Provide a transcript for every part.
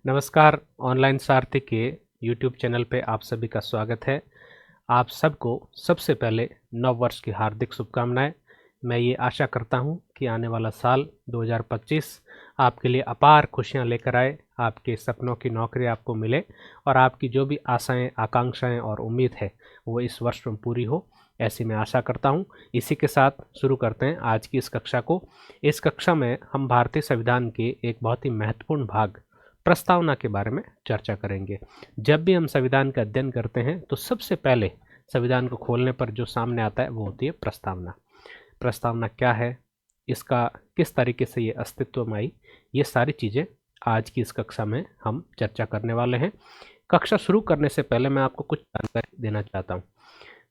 नमस्कार। ऑनलाइन सारथी के YouTube channel पे आप सभी का स्वागत है। आप सबको सबसे पहले नव वर्ष की हार्दिक शुभकामनाएं। मैं ये आशा करता हूं कि आने वाला साल 2025 आपके लिए अपार खुशियां लेकर आए, आपके सपनों की नौकरी आपको मिले और आपकी जो भी आशाएं, आकांक्षाएं और उम्मीद है वो इस वर्ष में पूरी हो, ऐसी मैं आशा करता हूं। इसी के साथ शुरू करते हैं आज की इस कक्षा को। इस कक्षा में हम भारतीय संविधान के एक बहुत ही महत्वपूर्ण भाग प्रस्तावना के बारे में चर्चा करेंगे। जब भी हम संविधान का अध्ययन करते हैं तो सबसे पहले संविधान को खोलने पर जो सामने आता है वो होती है प्रस्तावना। प्रस्तावना क्या है, इसका किस तरीके से ये अस्तित्व में आई, ये सारी चीज़ें आज की इस कक्षा में हम चर्चा करने वाले हैं। कक्षा शुरू करने से पहले मैं आपको कुछ जानकारी देना चाहता हूँ।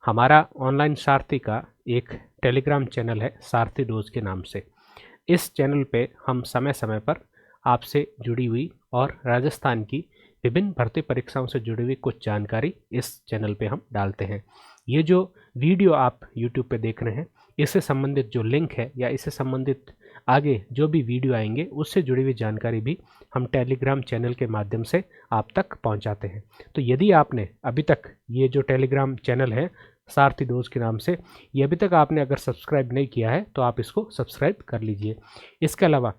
हमारा ऑनलाइन सारथी का एक टेलीग्राम चैनल है सारथी डोज के नाम से। इस चैनल पे हम समय समय पर आपसे जुड़ी हुई और राजस्थान की विभिन्न भर्ती परीक्षाओं से जुड़ी हुई कुछ जानकारी इस चैनल पे हम डालते हैं। ये जो वीडियो आप यूट्यूब पे देख रहे हैं, इससे संबंधित जो लिंक है या इससे संबंधित आगे जो भी वीडियो आएंगे उससे जुड़ी हुई जानकारी भी हम टेलीग्राम चैनल के माध्यम से आप तक पहुंचाते हैं। तो यदि आपने अभी तक ये जो टेलीग्राम चैनल है सारथी डोज के नाम से, ये अभी तक आपने अगर सब्सक्राइब नहीं किया है तो आप इसको सब्सक्राइब कर लीजिए। इसके अलावा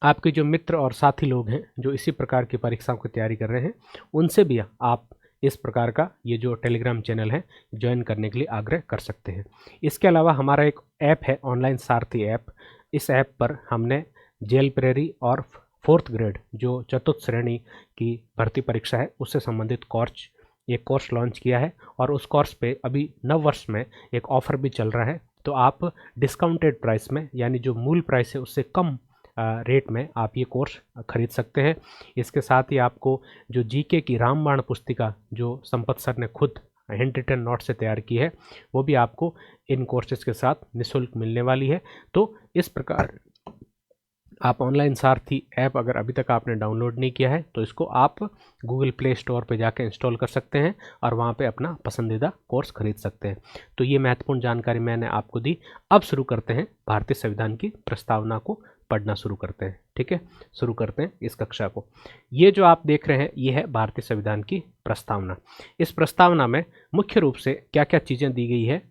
आपके जो मित्र और साथी लोग हैं जो इसी प्रकार की परीक्षाओं की तैयारी कर रहे हैं, उनसे भी आप इस प्रकार का ये जो टेलीग्राम चैनल है ज्वाइन करने के लिए आग्रह कर सकते हैं। इसके अलावा हमारा एक ऐप है ऑनलाइन सारथी ऐप। इस ऐप पर हमने जेल प्रेरी और फोर्थ ग्रेड जो चतुर्थ श्रेणी की भर्ती परीक्षा है उससे संबंधित कोर्स लॉन्च किया है और उस कोर्स पे अभी नव वर्ष में एक ऑफ़र भी चल रहा है। तो आप डिस्काउंटेड प्राइस में, यानी जो मूल प्राइस है उससे कम रेट में आप ये कोर्स खरीद सकते हैं। इसके साथ ही आपको जो जीके की रामबाण पुस्तिका जो संपत सर ने खुद हैंड रिटन नोट से तैयार की है, वो भी आपको इन कोर्सेज के साथ निःशुल्क मिलने वाली है। तो इस प्रकार आप ऑनलाइन सारथी ऐप अगर अभी तक आपने डाउनलोड नहीं किया है तो इसको आप गूगल प्ले स्टोर पे जाकर इंस्टॉल कर सकते हैं और वहाँ पे अपना पसंदीदा कोर्स खरीद सकते हैं। तो ये महत्वपूर्ण जानकारी मैंने आपको दी। अब शुरू करते हैं, भारतीय संविधान की प्रस्तावना को पढ़ना शुरू करते हैं। ठीक है, शुरू करते हैं इस कक्षा को। ये जो आप देख रहे हैं ये है भारतीय संविधान की प्रस्तावना। इस प्रस्तावना में मुख्य रूप से क्या क्या चीज़ें दी गई है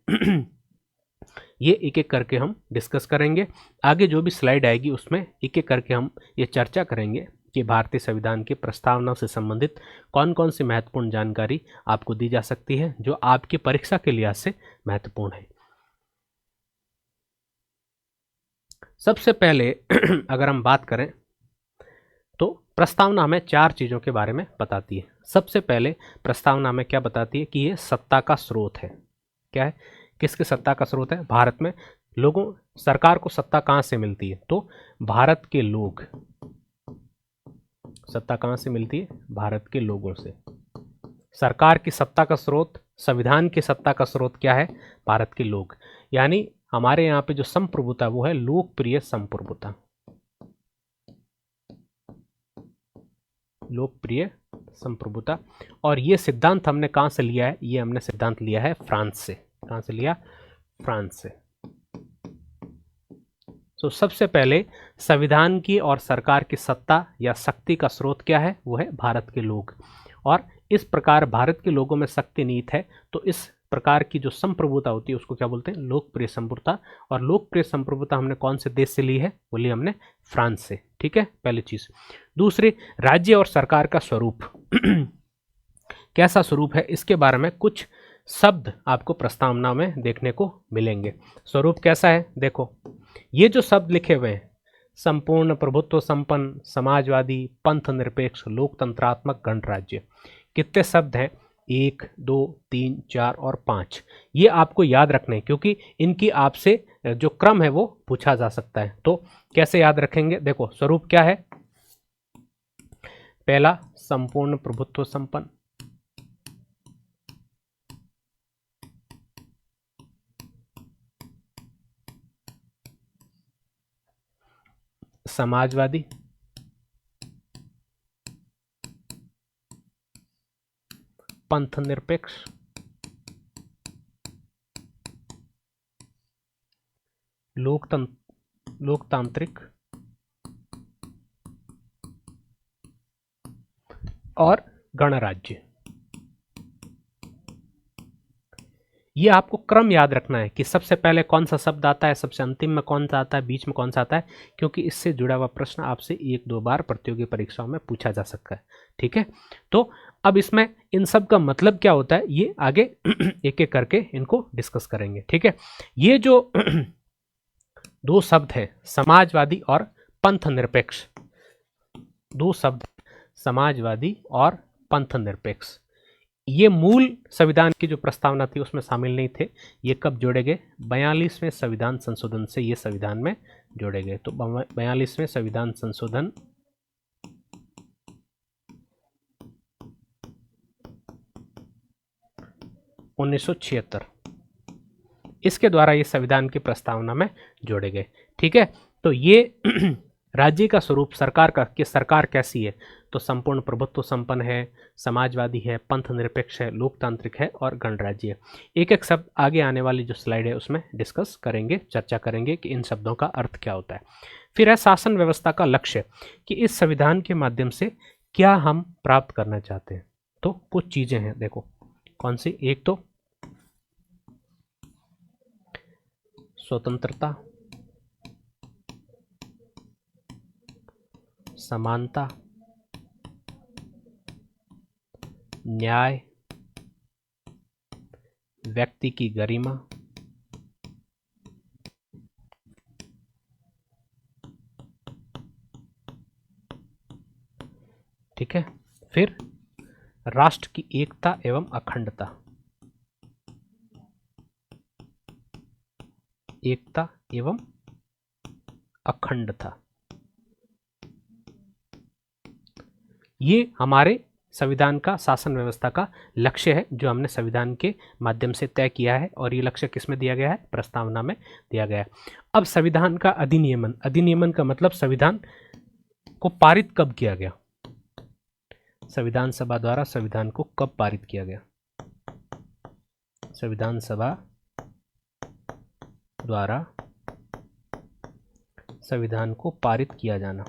ये एक एक करके हम डिस्कस करेंगे। आगे जो भी स्लाइड आएगी उसमें एक एक करके हम ये चर्चा करेंगे कि भारतीय संविधान की प्रस्तावना से संबंधित कौन कौन सी महत्वपूर्ण जानकारी आपको दी जा सकती है जो आपकी परीक्षा के लिहाज से महत्वपूर्ण है। सबसे पहले अगर हम बात करें तो प्रस्तावना हमें चार चीज़ों के बारे में बताती है। सबसे पहले प्रस्तावना में क्या बताती है कि ये सत्ता का स्रोत है। क्या है, किसकी सत्ता का स्रोत है? भारत में लोगों, सरकार को सत्ता कहाँ से मिलती है? तो भारत के लोग, सत्ता कहाँ से मिलती है? भारत के लोगों से। सरकार की सत्ता का स्रोत, संविधान की सत्ता का स्रोत क्या है? भारत के लोग। यानी हमारे यहाँ पे जो संप्रभुता वो है लोकप्रिय संप्रभुता। लोकप्रिय संप्रभुता। और ये सिद्धांत हमने कहाँ से लिया है? ये हमने सिद्धांत लिया है फ्रांस से। कहाँ से लिया? फ्रांस से। तो सबसे पहले संविधान की और सरकार की सत्ता या शक्ति का स्रोत क्या है? वो है भारत के लोग। और इस प्रकार भारत के लोगों में शक्ति निहित है तो इस प्रकार की जो संप्रभुता होती है उसको क्या बोलते हैं? लोकप्रिय संप्रभुता। और लोकप्रिय संप्रभुता हमने कौन से देश से ली है? वो ली हमने फ्रांस से। ठीक है, पहली चीज। दूसरी, राज्य और सरकार का स्वरूप कैसा स्वरूप है, इसके बारे में कुछ शब्द आपको प्रस्तावना में देखने को मिलेंगे। स्वरूप कैसा है देखो, ये जो शब्द लिखे हुए हैं, संपूर्ण प्रभुत्व संपन्न, समाजवादी, पंथ निरपेक्ष, लोकतंत्रात्मक गणराज्य, कितने शब्द हैं? 1, 2, 3, 4 और 5। ये आपको याद रखने हैं क्योंकि इनकी आपसे जो क्रम है वो पूछा जा सकता है। तो कैसे याद रखेंगे? देखो, स्वरूप क्या है? पहला, संपूर्ण प्रभुत्व संपन्न। समाजवादी, पंथ निरपेक्ष, लोकतांत्रिक, और गणराज्य। ये आपको क्रम याद रखना है कि सबसे पहले कौन सा शब्द आता है, सबसे अंतिम में कौन सा आता है, बीच में कौन सा आता है, क्योंकि इससे जुड़ा हुआ प्रश्न आपसे 1-2 बार प्रतियोगी परीक्षाओं में पूछा जा सकता है। ठीक है, तो अब इसमें इन सब का मतलब क्या होता है ये आगे एक एक करके इनको डिस्कस करेंगे। ठीक है, ये जो दो शब्द है समाजवादी और पंथ निरपेक्ष, दो शब्द समाजवादी और पंथ निरपेक्ष, ये मूल संविधान की जो प्रस्तावना थी उसमें शामिल नहीं थे। ये कब जोड़े गए? 42वें संविधान संशोधन से ये संविधान में जोड़े गए। तो 42वें संविधान संशोधन 1976, इसके द्वारा ये संविधान की प्रस्तावना में जोड़े गए। ठीक है, तो ये राज्य का स्वरूप सरकार का कि सरकार कैसी है, तो संपूर्ण प्रभुत्व संपन्न है, समाजवादी है, पंथ निरपेक्ष है, लोकतांत्रिक है और गणराज्य है। एक एक शब्द आगे आने वाली जो स्लाइड है उसमें डिस्कस करेंगे, चर्चा करेंगे कि इन शब्दों का अर्थ क्या होता है। फिर है शासन व्यवस्था का लक्ष्य, कि इस संविधान के माध्यम से क्या हम प्राप्त करना चाहते हैं। तो कुछ चीजें हैं, देखो कौन सी। एक तो स्वतंत्रता, समानता, न्याय, व्यक्ति की गरिमा, ठीक है, फिर राष्ट्र की एकता एवं अखंडता, एकता एवं अखंडता, ये हमारे संविधान का, शासन व्यवस्था का लक्ष्य है जो हमने संविधान के माध्यम से तय किया है। और ये लक्ष्य किसमें दिया गया है? प्रस्तावना में दिया गया है। अब संविधान का अधिनियमन, अधिनियमन का मतलब संविधान को पारित कब किया गया? संविधान सभा द्वारा संविधान को कब पारित किया गया? संविधान सभा द्वारा संविधान को पारित किया जाना।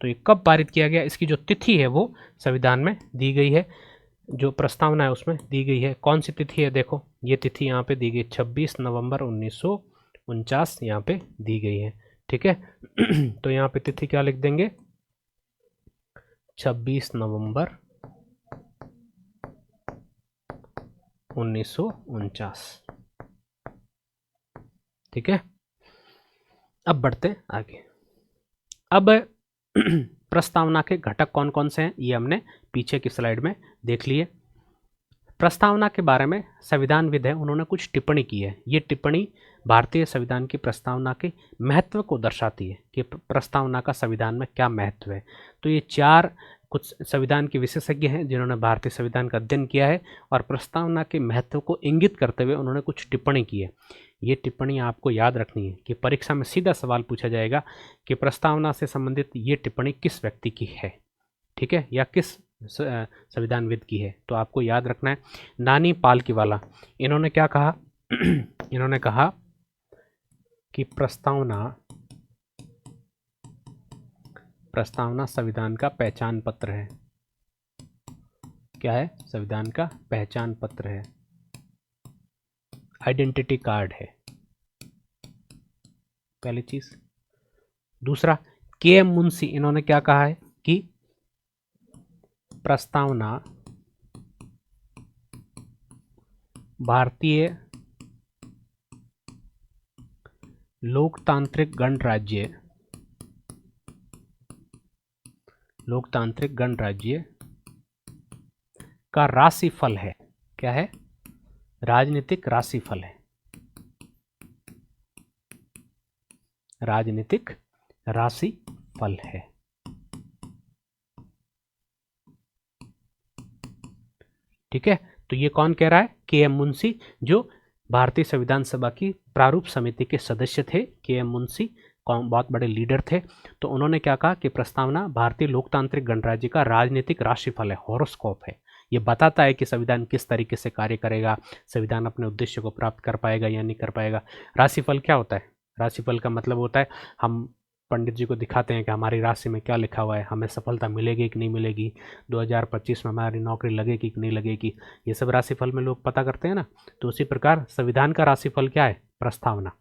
तो ये कब पारित किया गया, इसकी जो तिथि है वो संविधान में दी गई है, जो प्रस्तावना है उसमें दी गई है। कौन सी तिथि है? देखो ये तिथि यहाँ पे दी गई, 26 नवंबर 1949 यहाँ पे दी गई है। ठीक है तो यहाँ पे तिथि क्या लिख देंगे? 26 नवंबर 1949। ठीक है, अब बढ़ते हैं आगे। अब प्रस्तावना के घटक कौन कौन से हैं ये हमने पीछे की स्लाइड में देख लिए। प्रस्तावना के बारे में संविधानविद है उन्होंने कुछ टिप्पणी की है। ये टिप्पणी भारतीय संविधान की प्रस्तावना के महत्व को दर्शाती है कि प्रस्तावना का संविधान में क्या महत्व है। तो ये चार कुछ संविधान के विशेषज्ञ हैं जिन्होंने भारतीय संविधान का अध्ययन किया है और प्रस्तावना के महत्व को इंगित करते हुए उन्होंने कुछ टिप्पणी की है। ये टिप्पणी आपको याद रखनी है कि परीक्षा में सीधा सवाल पूछा जाएगा कि प्रस्तावना से संबंधित ये टिप्पणी किस व्यक्ति की है, ठीक है, या किस संविधानविद की है। तो आपको याद रखना है। नानी पालकीवाला, इन्होंने क्या कहा? इन्होंने कहा कि प्रस्तावना संविधान का पहचान पत्र है। क्या है? संविधान का पहचान पत्र है, आइडेंटिटी कार्ड है, पहली चीज। दूसरा, के.एम. मुंशी, इन्होंने क्या कहा है कि प्रस्तावना भारतीय लोकतांत्रिक गणराज्य का राशिफल है। क्या है? राजनीतिक राशिफल है, राजनीतिक राशिफल है। ठीक है, तो ये कौन कह रहा है? के.एम. मुंशी, जो भारतीय संविधान सभा की प्रारूप समिति के सदस्य थे। के.एम. मुंशी बहुत बड़े लीडर थे। तो उन्होंने क्या कहा कि प्रस्तावना भारतीय लोकतांत्रिक गणराज्य का राजनीतिक राशिफल है, हॉरोस्कोप है। ये बताता है कि संविधान किस तरीके से कार्य करेगा, संविधान अपने उद्देश्य को प्राप्त कर पाएगा या नहीं कर पाएगा। राशिफल क्या होता है? राशिफल का मतलब होता है हम पंडित जी को दिखाते हैं कि हमारी राशि में क्या लिखा हुआ है, हमें सफलता मिलेगी कि नहीं मिलेगी, 2025 में हमारी नौकरी लगेगी कि नहीं लगेगी, ये सब राशिफल में लोग पता करते हैं ना। तो उसी प्रकार संविधान का राशिफल क्या है? प्रस्तावना।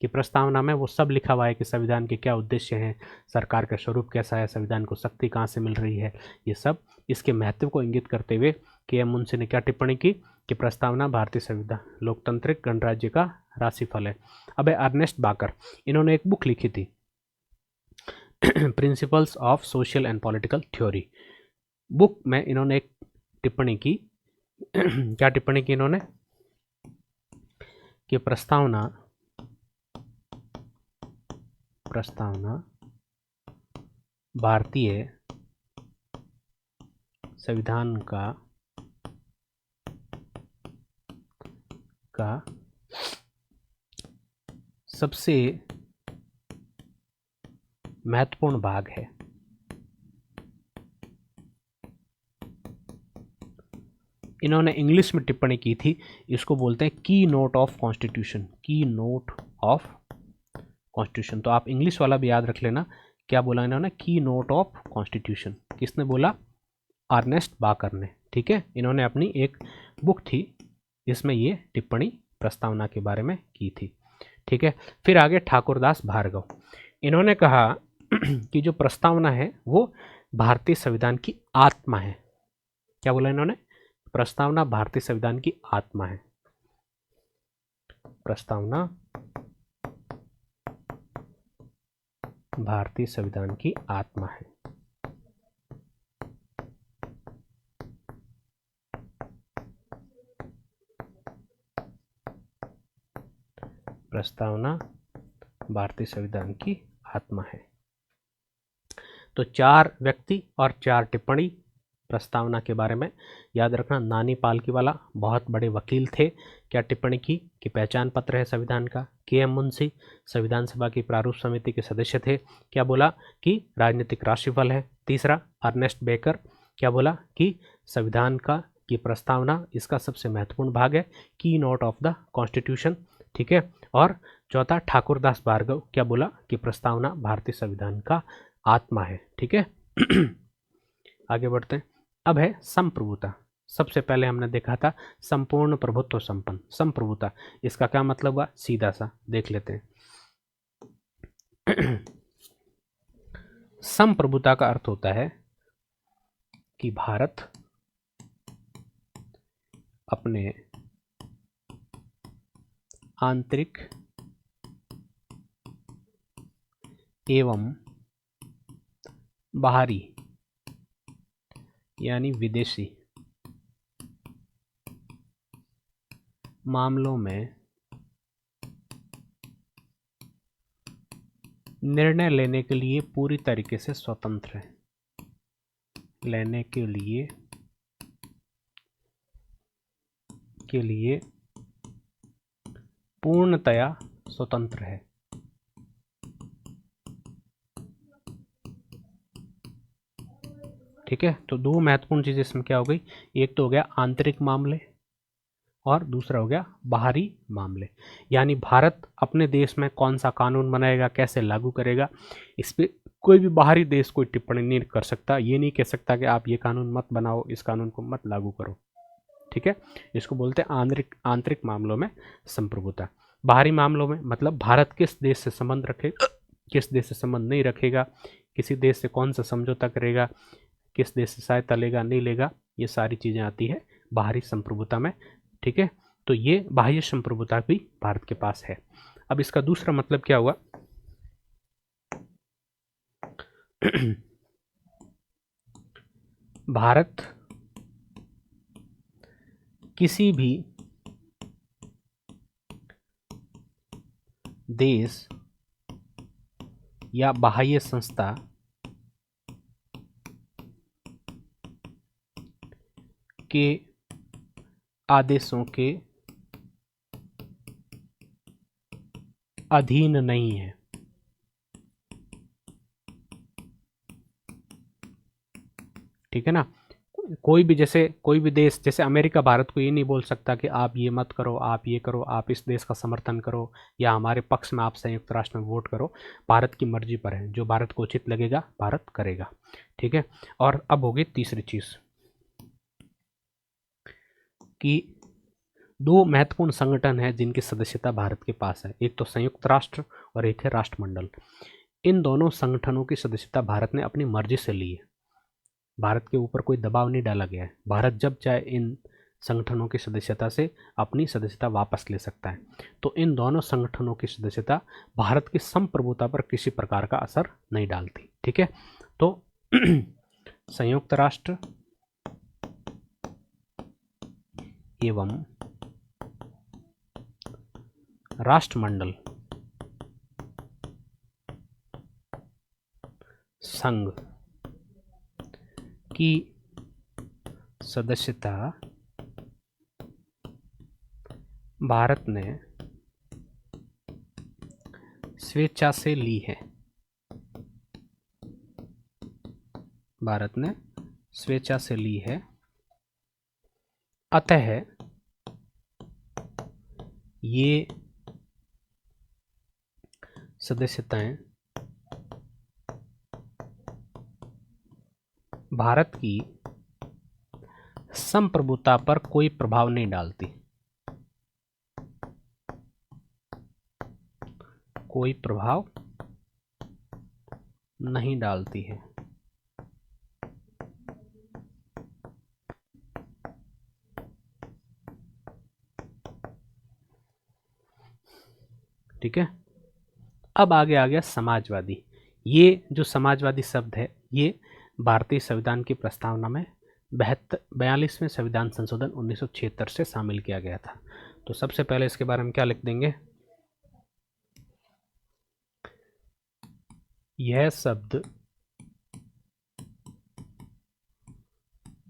कि प्रस्तावना में वो सब लिखा हुआ है कि संविधान के क्या उद्देश्य हैं, सरकार का स्वरूप कैसा है, संविधान को शक्ति कहाँ से मिल रही है, ये सब इसके महत्व को इंगित करते हुए के एम मुंशी ने क्या टिप्पणी की कि प्रस्तावना भारतीय संविधान लोकतांत्रिक गणराज्य का राशिफल है। अब अर्नेस्ट बाकर, इन्होंने एक बुक लिखी थी principles of social and political theory. Book में इन्होंने एक टिप्पणी की क्या टिप्पणी की इन्होंने कि प्रस्तावना भारतीय संविधान का सबसे महत्वपूर्ण भाग है। इन्होंने इंग्लिश में टिप्पणी की थी, इसको बोलते हैं की नोट ऑफ कॉन्स्टिट्यूशन। की नोट ऑफ कॉन्स्टिट्यूशन, तो आप इंग्लिश वाला भी याद रख लेना। क्या बोला इन्होंने? की नोट ऑफ कॉन्स्टिट्यूशन। किसने बोला? अर्नेस्ट बाकर ने। ठीक है, इन्होंने अपनी एक बुक थी जिसमें ये टिप्पणी प्रस्तावना के बारे में की थी। ठीक है, फिर आगे ठाकुरदास भार्गव, इन्होंने कहा कि जो प्रस्तावना है वो भारतीय संविधान की आत्मा है। क्या बोला इन्होंने? प्रस्तावना भारतीय संविधान की आत्मा है। प्रस्तावना भारतीय संविधान की आत्मा है। प्रस्तावना भारतीय संविधान की आत्मा है। तो 4 व्यक्ति और 4 टिप्पणी प्रस्तावना के बारे में याद रखना। नानी पालकीवाला बहुत बड़े वकील थे, क्या टिप्पणी की कि पहचान पत्र है संविधान का। के एम मुंशी संविधान सभा की प्रारूप समिति के सदस्य थे, क्या बोला कि राजनीतिक राशिफल है। तीसरा अर्नेस्ट बेकर, क्या बोला कि संविधान का की प्रस्तावना इसका सबसे महत्वपूर्ण भाग है, की नोट ऑफ द कॉन्स्टिट्यूशन। ठीक है, और चौथा ठाकुरदास भार्गव, क्या बोला कि प्रस्तावना भारतीय संविधान का आत्मा है। ठीक है आगे बढ़ते हैं। अब है संप्रभुता। सबसे पहले हमने देखा था संपूर्ण प्रभुत्व संपन्न। संप्रभुता इसका क्या मतलब हुआ? सीधा सा देख लेते हैं। संप्रभुता का अर्थ होता है कि भारत अपने आंतरिक एवं बाहरी यानी विदेशी मामलों में निर्णय लेने के लिए पूरी तरीके से स्वतंत्र है। लेने के लिए पूर्णतया स्वतंत्र है। ठीक है, तो 2 महत्वपूर्ण चीज़ इसमें क्या हो गई? एक तो हो गया आंतरिक मामले और दूसरा हो गया बाहरी मामले। यानी भारत अपने देश में कौन सा कानून बनाएगा, कैसे लागू करेगा, इस पर कोई भी बाहरी देश कोई टिप्पणी नहीं कर सकता। ये नहीं कह सकता कि आप ये कानून मत बनाओ, इस कानून को मत लागू करो। ठीक है, इसको बोलते हैं आंतरिक मामलों में संप्रभुता। बाहरी मामलों में मतलब भारत किस देश से संबंध रखेगा, किस देश से संबंध नहीं रखेगा, किसी देश से कौन सा समझौता करेगा, किस देश से सहायता लेगा नहीं लेगा, ये सारी चीज़ें आती है बाहरी संप्रभुता में। ठीक है, तो ये बाह्य संप्रभुता भी भारत के पास है। अब इसका दूसरा मतलब क्या हुआ? भारत किसी भी देश या बाह्य संस्था के आदेशों के अधीन नहीं है। ठीक है ना, कोई भी, जैसे कोई भी देश, जैसे अमेरिका भारत को ये नहीं बोल सकता कि आप ये मत करो, आप ये करो, आप इस देश का समर्थन करो, या हमारे पक्ष में आप संयुक्त राष्ट्र में वोट करो। भारत की मर्जी पर है, जो भारत को उचित लगेगा भारत करेगा। ठीक है। और अब होगी तीसरी चीज कि दो महत्वपूर्ण संगठन है जिनकी सदस्यता भारत के पास है, एक तो संयुक्त राष्ट्र और एक है राष्ट्रमंडल। इन दोनों संगठनों की सदस्यता भारत ने अपनी मर्जी से ली है। भारत के ऊपर कोई दबाव नहीं डाला गया है। भारत जब चाहे इन संगठनों की सदस्यता से अपनी सदस्यता वापस ले सकता है। तो इन दोनों संगठनों की सदस्यता भारत की संप्रभुता पर किसी प्रकार का असर नहीं डालती। ठीक है। तो संयुक्त राष्ट्र एवं राष्ट्रमंडल संघ की सदस्यता भारत ने स्वेच्छा से ली है। भारत ने स्वेच्छा से ली है। अतः ये सदस्यताएं भारत की संप्रभुता पर कोई प्रभाव नहीं डालती। कोई प्रभाव नहीं डालती है। ठीक है। अब आगे आ गया समाजवादी। ये जो समाजवादी शब्द है, ये भारतीय संविधान की प्रस्तावना में 42वें संविधान संशोधन 1976 से शामिल किया गया था। तो सबसे पहले इसके बारे में क्या लिख देंगे, यह शब्द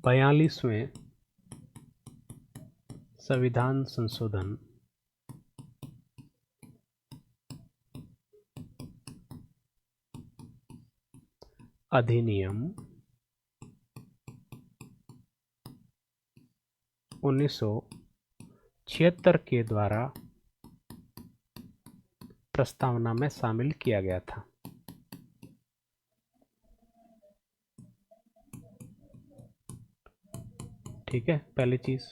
42वें संविधान संशोधन अधिनियम 1976 के द्वारा प्रस्तावना में शामिल किया गया था। ठीक है, पहली चीज।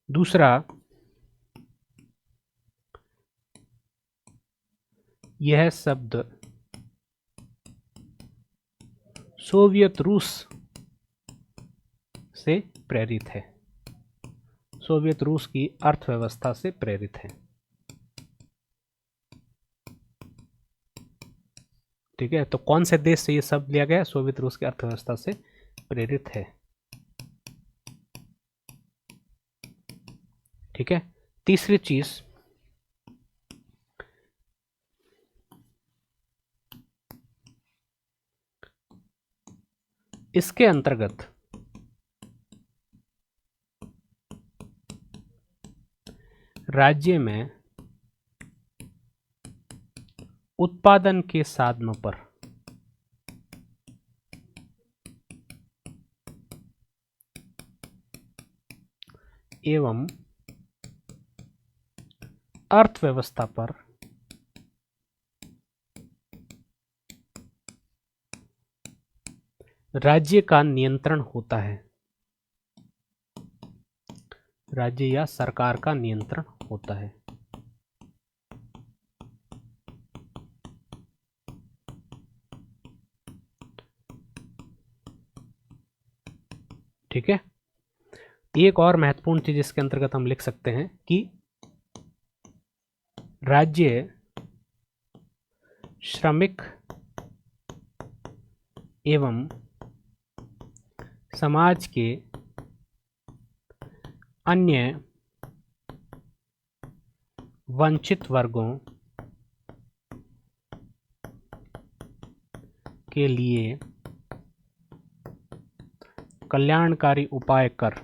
दूसरा, यह शब्द सोवियत रूस से प्रेरित है। सोवियत रूस की अर्थव्यवस्था से प्रेरित है। ठीक है, तो कौन से देश से यह शब्द लिया गया? सोवियत रूस की अर्थव्यवस्था से प्रेरित है। ठीक है। तीसरी चीज, इसके अंतर्गत राज्य में उत्पादन के साधनों पर एवं अर्थव्यवस्था पर राज्य का नियंत्रण होता है। राज्य या सरकार का नियंत्रण होता है। ठीक है। एक और महत्वपूर्ण चीज इसके अंतर्गत हम लिख सकते हैं कि राज्य श्रमिक एवं समाज के अन्य वंचित वर्गों के लिए कल्याणकारी उपाय कर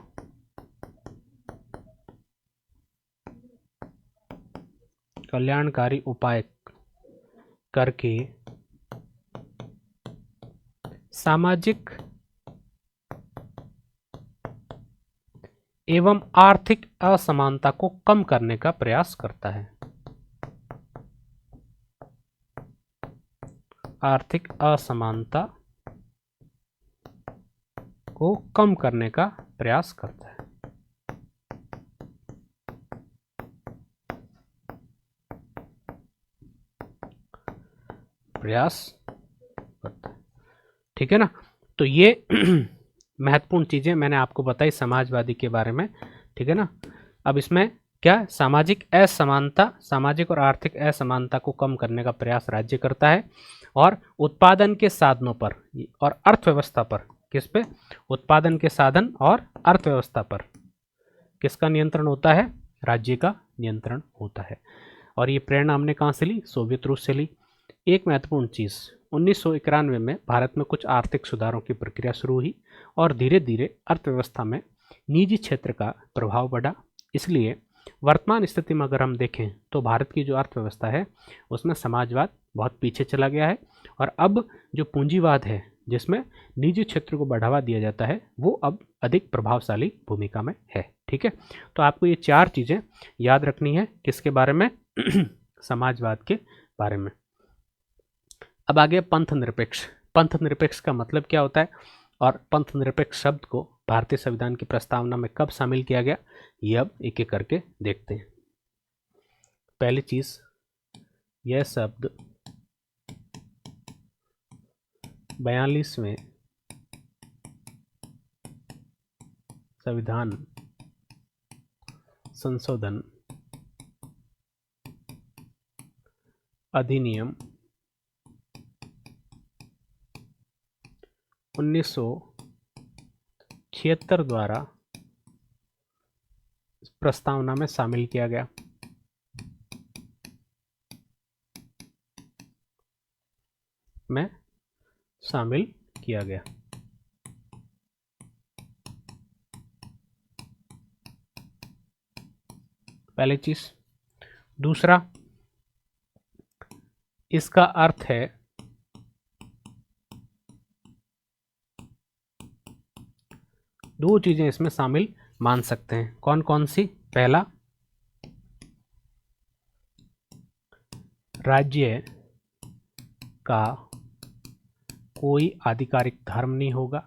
करके सामाजिक एवं आर्थिक असमानता को कम करने का प्रयास करता है। आर्थिक असमानता को कम करने का प्रयास करता है। प्रयास करता है, ठीक है ना। तो ये महत्वपूर्ण चीजें मैंने आपको बताई समाजवादी के बारे में, ठीक है ना। अब इसमें क्या, सामाजिक असमानता, सामाजिक और आर्थिक असमानता को कम करने का प्रयास राज्य करता है, और उत्पादन के साधनों पर और अर्थव्यवस्था पर, किस पे, उत्पादन के साधन और अर्थव्यवस्था पर किसका नियंत्रण होता है, राज्य का नियंत्रण होता है। और ये प्रेरणा हमने कहाँ से ली, सोवियत रूस से ली। एक महत्वपूर्ण चीज़, 1991 में भारत में कुछ आर्थिक सुधारों की प्रक्रिया शुरू हुई और धीरे धीरे अर्थव्यवस्था में निजी क्षेत्र का प्रभाव बढ़ा। इसलिए वर्तमान स्थिति में अगर हम देखें तो भारत की जो अर्थव्यवस्था है उसमें समाजवाद बहुत पीछे चला गया है, और अब जो पूंजीवाद है जिसमें निजी क्षेत्र को बढ़ावा दिया जाता है वो अब अधिक प्रभावशाली भूमिका में है, ठीक है। तो आपको ये चार चीज़ें याद रखनी है, किसके बारे में समाजवाद के बारे में। अब आगे पंथ निरपेक्ष। पंथ निरपेक्ष का मतलब क्या होता है, और पंथ निरपेक्ष शब्द को भारतीय संविधान की प्रस्तावना में कब शामिल किया गया, ये अब एक एक करके देखते हैं। पहली चीज, यह शब्द 42वें संविधान संशोधन अधिनियम 1976 द्वारा प्रस्तावना में शामिल किया गया। में शामिल किया गया। पहली चीज। दूसरा, इसका अर्थ है दो चीजें इसमें शामिल मान सकते हैं, कौन कौन सी। पहला, राज्य का कोई आधिकारिक धर्म नहीं होगा।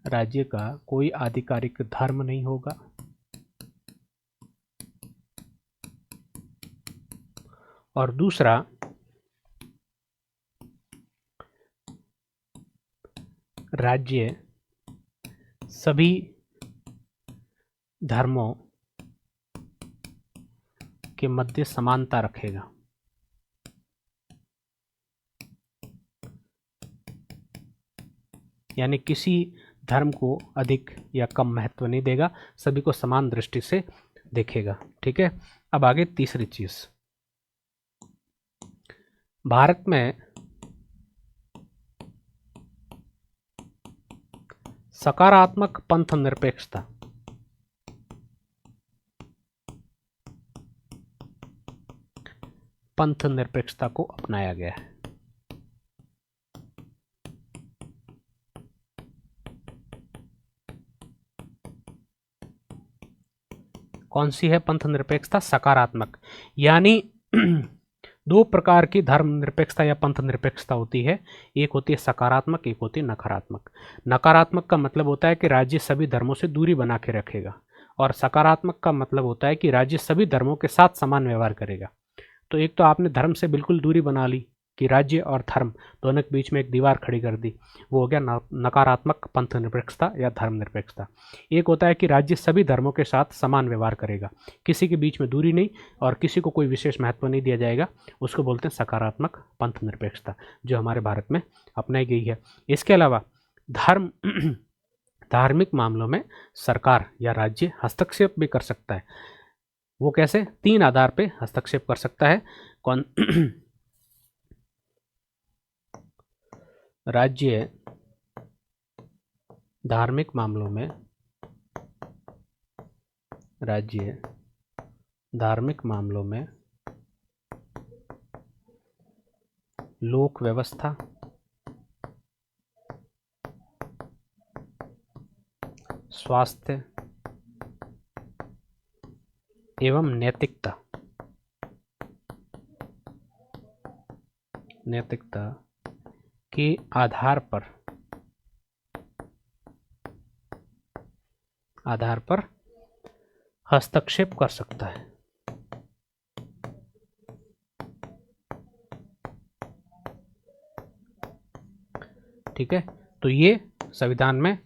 राज्य का कोई आधिकारिक धर्म नहीं होगा। और दूसरा, राज्य सभी धर्मों के मध्य समानता रखेगा। यानी किसी धर्म को अधिक या कम महत्व नहीं देगा, सभी को समान दृष्टि से देखेगा, ठीक है। अब आगे तीसरी चीज, भारत में सकारात्मक पंथ निरपेक्षता, पंथ निरपेक्षता को अपनाया गया है। कौन सी है पंथ निरपेक्षता, सकारात्मक। यानी दो प्रकार की धर्म निरपेक्षता या पंथ निरपेक्षता होती है, एक होती है सकारात्मक, एक होती है नकारात्मक। नकारात्मक का मतलब होता है कि राज्य सभी धर्मों से दूरी बना के रखेगा, और सकारात्मक का मतलब होता है कि राज्य सभी धर्मों के साथ समान व्यवहार करेगा। तो एक तो आपने धर्म से बिल्कुल दूरी बना ली कि राज्य और धर्म दोनों के बीच में एक दीवार खड़ी कर दी, वो हो गया नकारात्मक पंथ निरपेक्षता या धर्म निरपेक्षता। एक होता है कि राज्य सभी धर्मों के साथ समान व्यवहार करेगा, किसी के बीच में दूरी नहीं और किसी को कोई विशेष महत्व नहीं दिया जाएगा, उसको बोलते हैं सकारात्मक पंथ निरपेक्षता, जो हमारे भारत में अपनाई गई है। इसके अलावा धार्मिक मामलों में सरकार या राज्य हस्तक्षेप भी कर सकता है। वो कैसे, तीन आधार पे हस्तक्षेप कर सकता है। कौन राज्य धार्मिक मामलों में, राज्य धार्मिक मामलों में लोक व्यवस्था स्वास्थ्य एवं नैतिकता के आधार पर हस्तक्षेप कर सकता है। ठीक है, तो ये संविधान में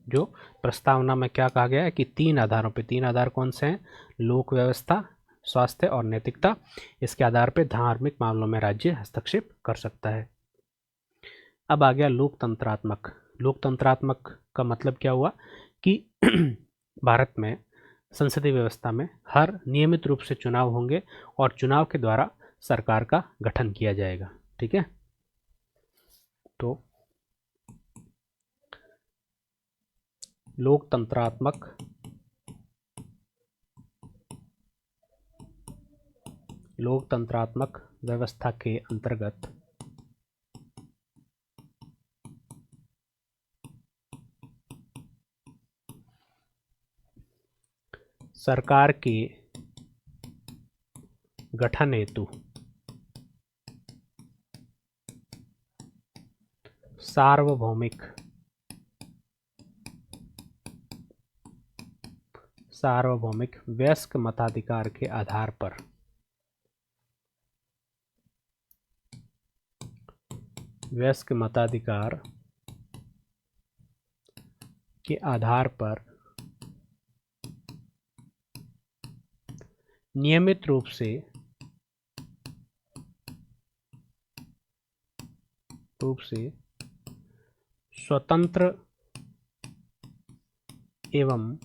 जो प्रस्तावना में क्या कहा गया है कि 3 आधारों पे, 3 आधार कौन से हैं? लोक व्यवस्था, स्वास्थ्य और नैतिकता। इसके आधार पे धार्मिक मामलों में राज्य हस्तक्षेप कर सकता है। अब आ गया लोकतंत्रात्मक। लोकतंत्रात्मक का मतलब क्या हुआ कि भारत में संसदीय व्यवस्था में हर नियमित रूप से चुनाव होंगे और चुनाव के द्वारा सरकार का गठन किया जाएगा। ठीक है, तो लोकतंत्रात्मक व्यवस्था के अंतर्गत सरकार के गठन हेतु सार्वभौमिक वयस्क मताधिकार के आधार पर नियमित रूप से स्वतंत्र एवं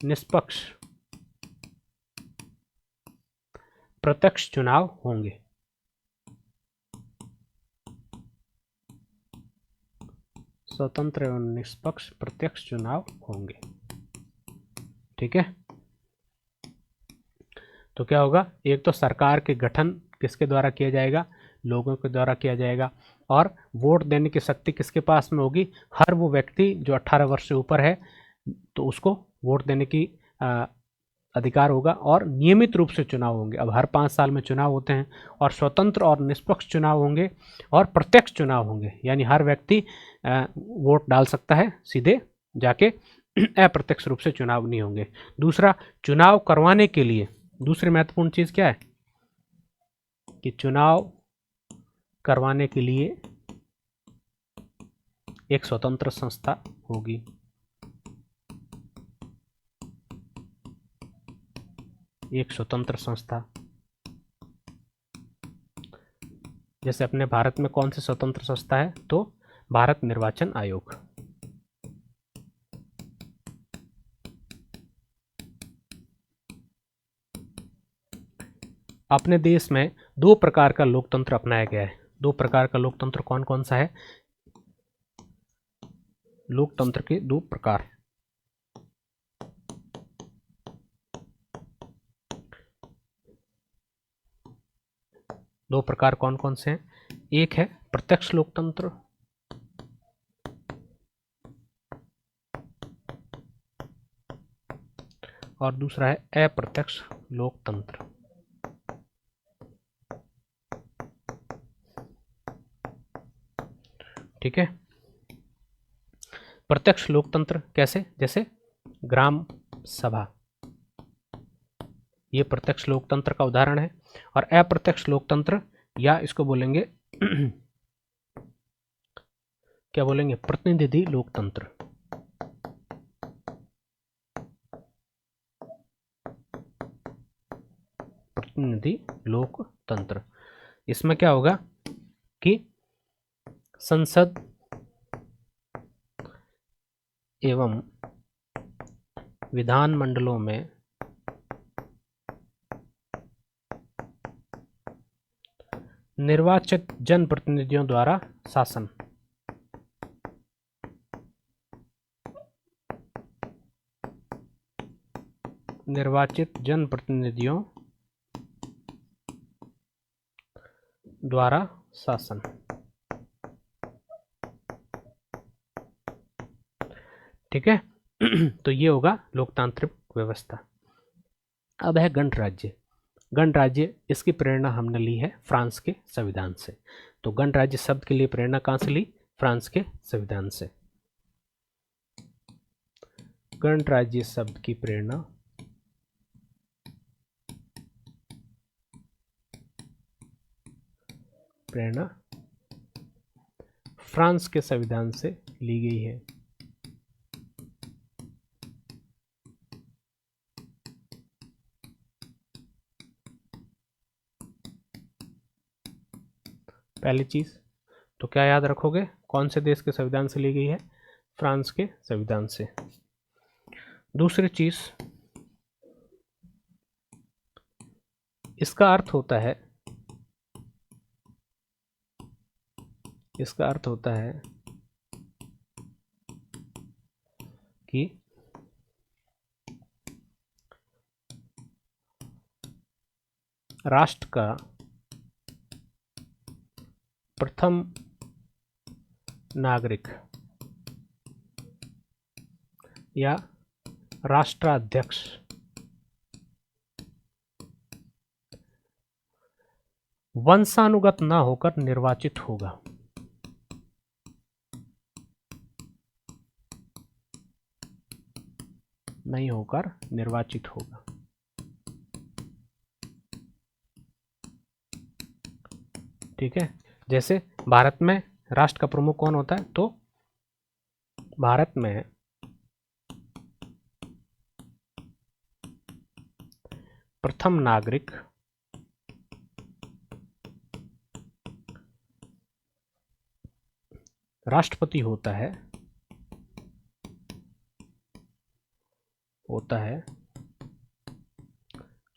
निष्पक्ष प्रत्यक्ष चुनाव होंगे। स्वतंत्र एवं निष्पक्ष प्रत्यक्ष चुनाव होंगे। ठीक है, तो क्या होगा? एक तो सरकार के गठन किसके द्वारा किया जाएगा? लोगों के द्वारा किया जाएगा। और वोट देने की शक्ति किसके पास में होगी? हर वो व्यक्ति जो 18 वर्ष से ऊपर है तो उसको वोट देने की अधिकार होगा। और नियमित रूप से चुनाव होंगे। अब हर 5 साल में चुनाव होते हैं और स्वतंत्र और निष्पक्ष चुनाव होंगे और प्रत्यक्ष चुनाव होंगे, यानी हर व्यक्ति वोट डाल सकता है सीधे जाके, अप्रत्यक्ष रूप से चुनाव नहीं होंगे। दूसरा, चुनाव करवाने के लिए दूसरी महत्वपूर्ण चीज क्या है कि चुनाव करवाने के लिए एक स्वतंत्र संस्था होगी। एक स्वतंत्र संस्था, जैसे अपने भारत में कौन सी स्वतंत्र संस्था है? तो भारत निर्वाचन आयोग। अपने देश में 2 प्रकार का लोकतंत्र अपनाया गया है। 2 प्रकार का लोकतंत्र कौन कौन सा है? लोकतंत्र के 2 प्रकार। दो प्रकार कौन कौन से हैं? एक है प्रत्यक्ष लोकतंत्र और दूसरा है अप्रत्यक्ष लोकतंत्र। ठीक है, प्रत्यक्ष लोकतंत्र कैसे? जैसे ग्राम सभा, ये प्रत्यक्ष लोकतंत्र का उदाहरण है। और अप्रत्यक्ष लोकतंत्र, या इसको बोलेंगे क्या बोलेंगे? प्रतिनिधि लोकतंत्र। प्रतिनिधि लोकतंत्र, इसमें क्या होगा कि संसद एवं विधान मंडलों में निर्वाचित जनप्रतिनिधियों द्वारा शासन। निर्वाचित जनप्रतिनिधियों द्वारा शासन। ठीक है। तो ये होगा लोकतांत्रिक व्यवस्था। अब है गणराज्य। गणराज्य, इसकी प्रेरणा हमने ली है फ्रांस के संविधान से। तो गणराज्य शब्द के लिए प्रेरणा कहां से ली? फ्रांस के संविधान से। गणराज्य शब्द की प्रेरणा फ्रांस के संविधान से ली गई है। पहली चीज तो क्या याद रखोगे? कौन से देश के संविधान से ली गई है? फ्रांस के संविधान से। दूसरी चीज, इसका अर्थ होता है कि राष्ट्र का प्रथम नागरिक या राष्ट्राध्यक्ष वंशानुगत न होकर निर्वाचित होगा। नहीं होकर निर्वाचित होगा। ठीक है। जैसे भारत में राष्ट्र का प्रमुख कौन होता है? तो भारत में प्रथम नागरिक राष्ट्रपति होता है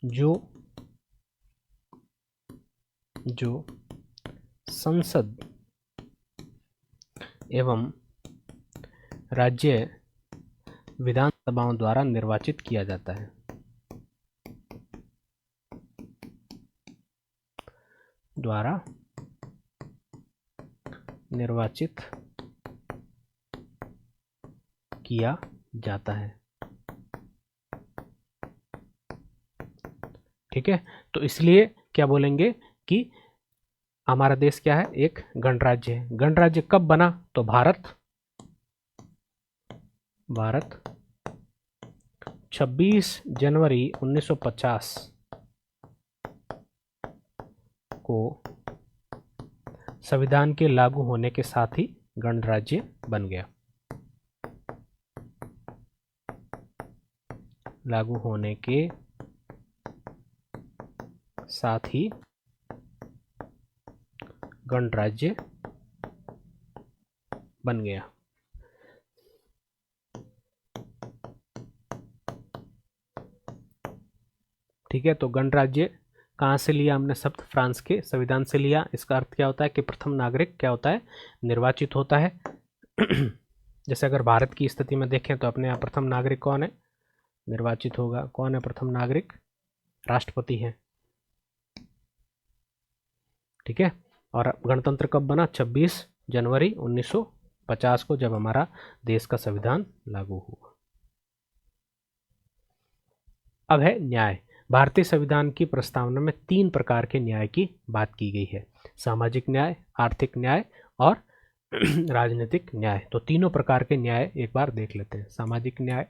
जो संसद एवं राज्य विधानसभाओं द्वारा निर्वाचित किया जाता है। ठीक है। तो इसलिए क्या बोलेंगे कि हमारा देश क्या है? एक गणराज्य है। गणराज्य कब बना? तो भारत 26 जनवरी 1950 को संविधान के लागू होने के साथ ही गणराज्य बन गया। लागू होने के साथ ही गणराज्य बन गया। ठीक है। तो गणराज्य कहाँ से लिया हमने शब्द? फ्रांस के संविधान से लिया। इसका अर्थ क्या होता है कि प्रथम नागरिक क्या होता है? निर्वाचित होता है। जैसे अगर भारत की स्थिति में देखें तो अपने यहाँ प्रथम नागरिक कौन है? निर्वाचित होगा। कौन है प्रथम नागरिक? राष्ट्रपति है। ठीक है। और गणतंत्र कब बना? 26 जनवरी 1950 को, जब हमारा देश का संविधान लागू हुआ। अब है न्याय। भारतीय संविधान की प्रस्तावना में 3 प्रकार के न्याय की बात की गई है: सामाजिक न्याय, आर्थिक न्याय और राजनीतिक न्याय। तो तीनों प्रकार के न्याय एक बार देख लेते हैं। सामाजिक न्याय,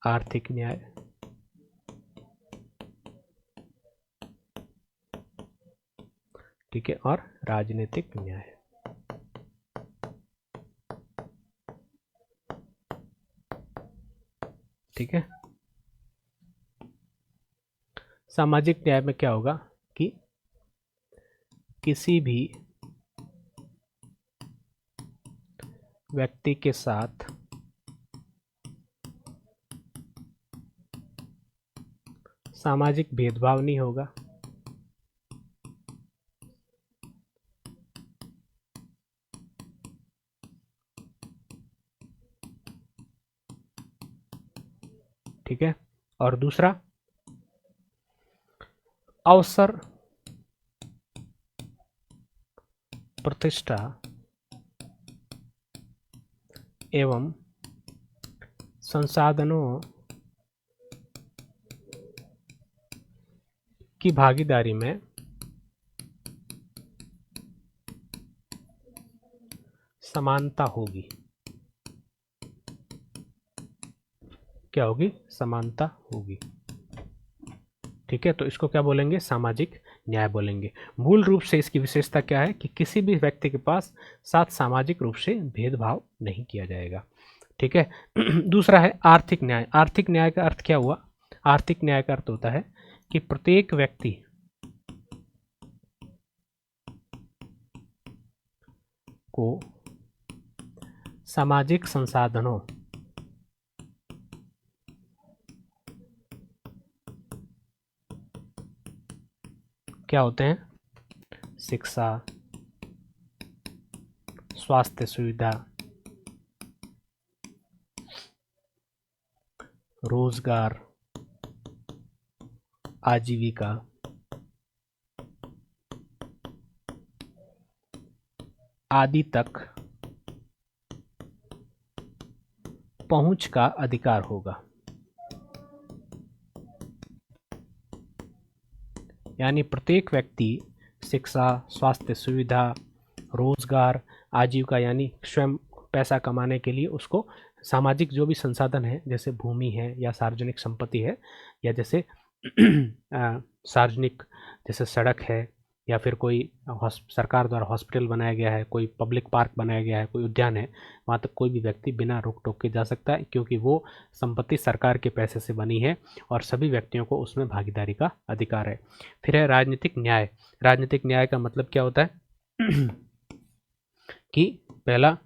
आर्थिक न्याय, ठीक है, और राजनीतिक न्याय। ठीक है। सामाजिक न्याय में क्या होगा कि किसी भी व्यक्ति के साथ सामाजिक भेदभाव नहीं होगा। और दूसरा अवसर, प्रतिष्ठा एवं संसाधनों की भागीदारी में समानता होगी। क्या होगी? समानता होगी। ठीक है, तो इसको क्या बोलेंगे? सामाजिक न्याय बोलेंगे। मूल रूप से इसकी विशेषता क्या है कि किसी भी व्यक्ति के पास साथ सामाजिक रूप से भेदभाव नहीं किया जाएगा। ठीक है। दूसरा है आर्थिक न्याय। आर्थिक न्याय का अर्थ क्या हुआ? आर्थिक न्याय का अर्थ होता है कि प्रत्येक व्यक्ति को सामाजिक संसाधनों क्या होते हैं? शिक्षा, स्वास्थ्य सुविधा, रोजगार, आजीविका आदि तक पहुंच का अधिकार होगा। यानी प्रत्येक व्यक्ति शिक्षा, स्वास्थ्य सुविधा, रोजगार, आजीविका यानी स्वयं पैसा कमाने के लिए उसको सामाजिक जो भी संसाधन है, जैसे भूमि है या सार्वजनिक संपत्ति है या जैसे सार्वजनिक जैसे सड़क है या फिर कोई सरकार द्वारा हॉस्पिटल बनाया गया है, कोई पब्लिक पार्क बनाया गया है, कोई उद्यान है, वहाँ तक कोई भी व्यक्ति बिना रोक टोक के जा सकता है, क्योंकि वो संपत्ति सरकार के पैसे से बनी है और सभी व्यक्तियों को उसमें भागीदारी का अधिकार है। फिर है राजनीतिक न्याय। राजनीतिक न्याय का मतलब क्या होता है? कि पहला,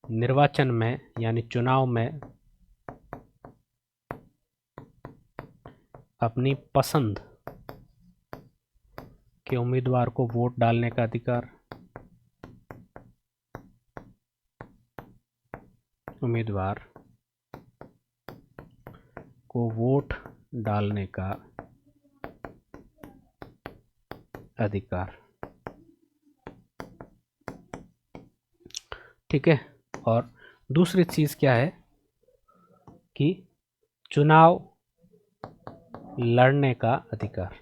निर्वाचन में यानी चुनाव में अपनी पसंद के उम्मीदवार को वोट डालने का अधिकार, उम्मीदवार को वोट डालने का अधिकार। ठीक है। और दूसरी चीज क्या है कि चुनाव लड़ने का अधिकार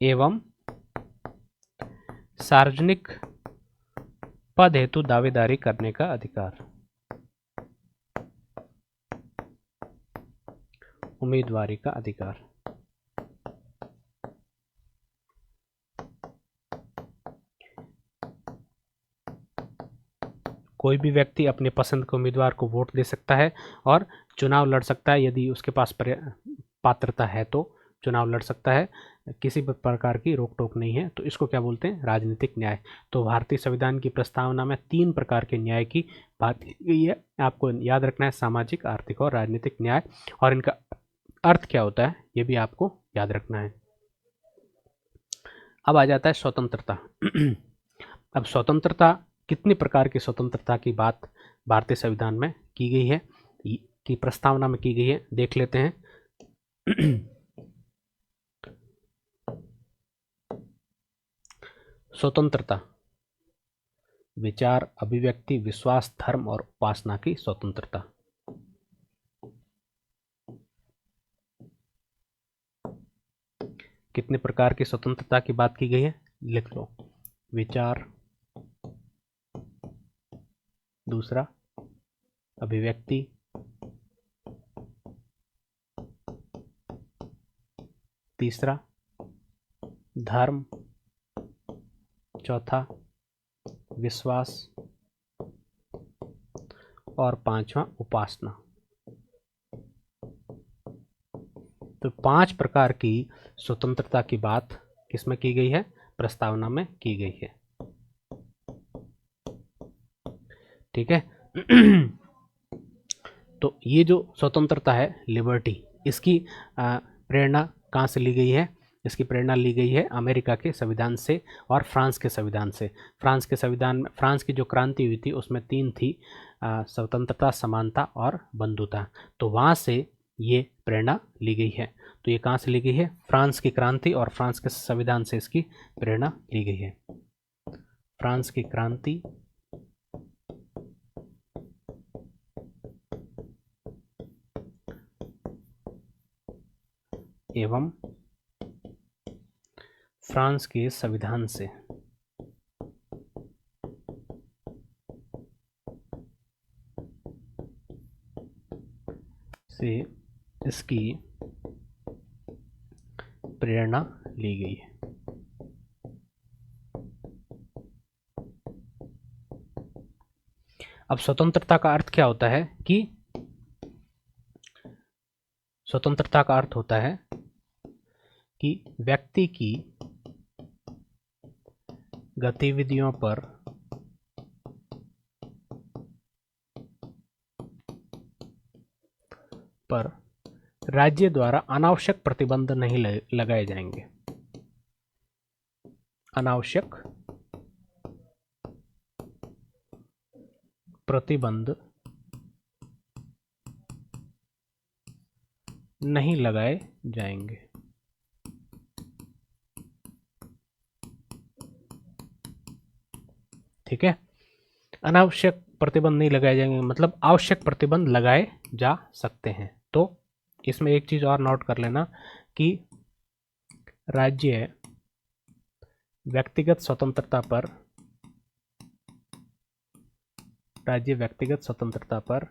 एवं सार्वजनिक पद हेतु दावेदारी करने का अधिकार। उम्मीदवारी का अधिकार। कोई भी व्यक्ति अपने पसंद के उम्मीदवार को वोट दे सकता है और चुनाव लड़ सकता है। यदि उसके पास पात्रता है तो चुनाव लड़ सकता है, किसी भी प्रकार की रोक टोक नहीं है। तो इसको क्या बोलते हैं? राजनीतिक न्याय। तो भारतीय संविधान की प्रस्तावना में 3 प्रकार के न्याय की बात की गई है। आपको याद रखना है, सामाजिक, आर्थिक और राजनीतिक न्याय, और इनका अर्थ क्या होता है ये भी आपको याद रखना है। अब आ जाता है स्वतंत्रता। अब स्वतंत्रता, कितनी प्रकार की स्वतंत्रता की बात भारतीय संविधान में की गई है, की प्रस्तावना में की गई है, देख लेते हैं। स्वतंत्रता, विचार, अभिव्यक्ति, विश्वास, धर्म और उपासना की स्वतंत्रता। कितने प्रकार की स्वतंत्रता की बात की गई है? लिख लो। विचार, दूसरा अभिव्यक्ति, तीसरा धर्म, चौथा विश्वास और पांचवा उपासना। तो 5 प्रकार की स्वतंत्रता की बात किसमें की गई है? प्रस्तावना में की गई है। ठीक है। तो ये जो स्वतंत्रता है, लिबर्टी, इसकी प्रेरणा कहाँ से ली गई है? इसकी प्रेरणा ली गई है अमेरिका के संविधान से और फ्रांस के संविधान से। फ्रांस के संविधान में फ्रांस की जो क्रांति हुई थी उसमें 3 थी, स्वतंत्रता, समानता और बंधुता। तो वहाँ से ये प्रेरणा ली गई है। तो ये कहाँ से ली गई है? फ्रांस की क्रांति और फ्रांस के संविधान से इसकी प्रेरणा ली गई है। फ्रांस की क्रांति एवं फ्रांस के संविधान से इसकी प्रेरणा ली गई है। अब स्वतंत्रता का अर्थ क्या होता है कि स्वतंत्रता का अर्थ होता है कि व्यक्ति की गतिविधियों पर राज्य द्वारा अनावश्यक प्रतिबंध नहीं लगाए जाएंगे। अनावश्यक प्रतिबंध नहीं लगाए जाएंगे। ठीक है, अनावश्यक प्रतिबंध नहीं लगाए जाएंगे मतलब आवश्यक प्रतिबंध लगाए जा सकते हैं। तो इसमें एक चीज और नोट कर लेना कि राज्य व्यक्तिगत स्वतंत्रता पर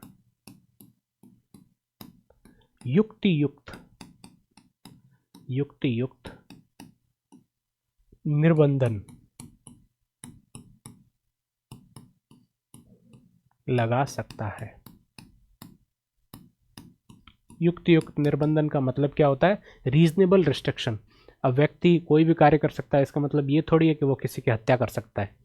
युक्तियुक्त निर्बंधन लगा सकता है। युक्तियुक्त निर्बंधन का मतलब क्या होता है? Reasonable restriction. अब व्यक्ति कोई भी कार्य कर सकता है, इसका मतलब ये थोड़ी है कि वो किसी की हत्या कर सकता है।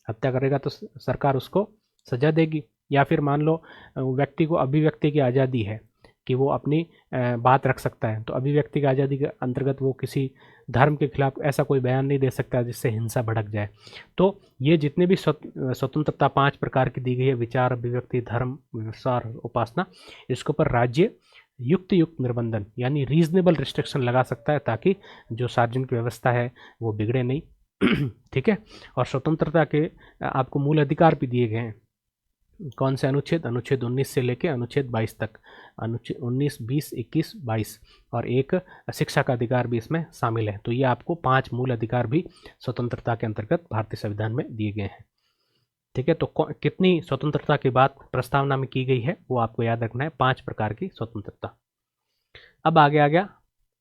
हत्या करेगा तो सरकार उसको सजा देगी। या फिर मान लो व्यक्ति को अभिव्यक्ति की आज़ादी है कि वो अपनी बात रख सकता है, तो अभिव्यक्ति की आज़ादी के अंतर्गत वो किसी धर्म के खिलाफ ऐसा कोई बयान नहीं दे सकता जिससे हिंसा भड़क जाए। तो ये जितने भी स्वतंत्रता 5 प्रकार की दी गई है, विचार, अभिव्यक्ति, धर्म, विश्वास, उपासना, इसके ऊपर राज्य युक्त निर्बंधन यानी रीजनेबल रिस्ट्रिक्शन लगा सकता है ताकि जो सार्वजनिक व्यवस्था है वो बिगड़े नहीं। ठीक है, और स्वतंत्रता के आपको मूल अधिकार भी दिए गए हैं। कौन से अनुच्छेद? अनुच्छेद 19 से लेकर अनुच्छेद 22 तक। अनुच्छेद 19, 20, 21, 22 और एक शिक्षा का अधिकार भी इसमें शामिल है। तो ये आपको 5 मूल अधिकार भी स्वतंत्रता के अंतर्गत भारतीय संविधान में दिए गए हैं। ठीक है, तो कितनी स्वतंत्रता की बात प्रस्तावना में की गई है वो आपको याद रखना है, 5 प्रकार की स्वतंत्रता। अब आगे आ गया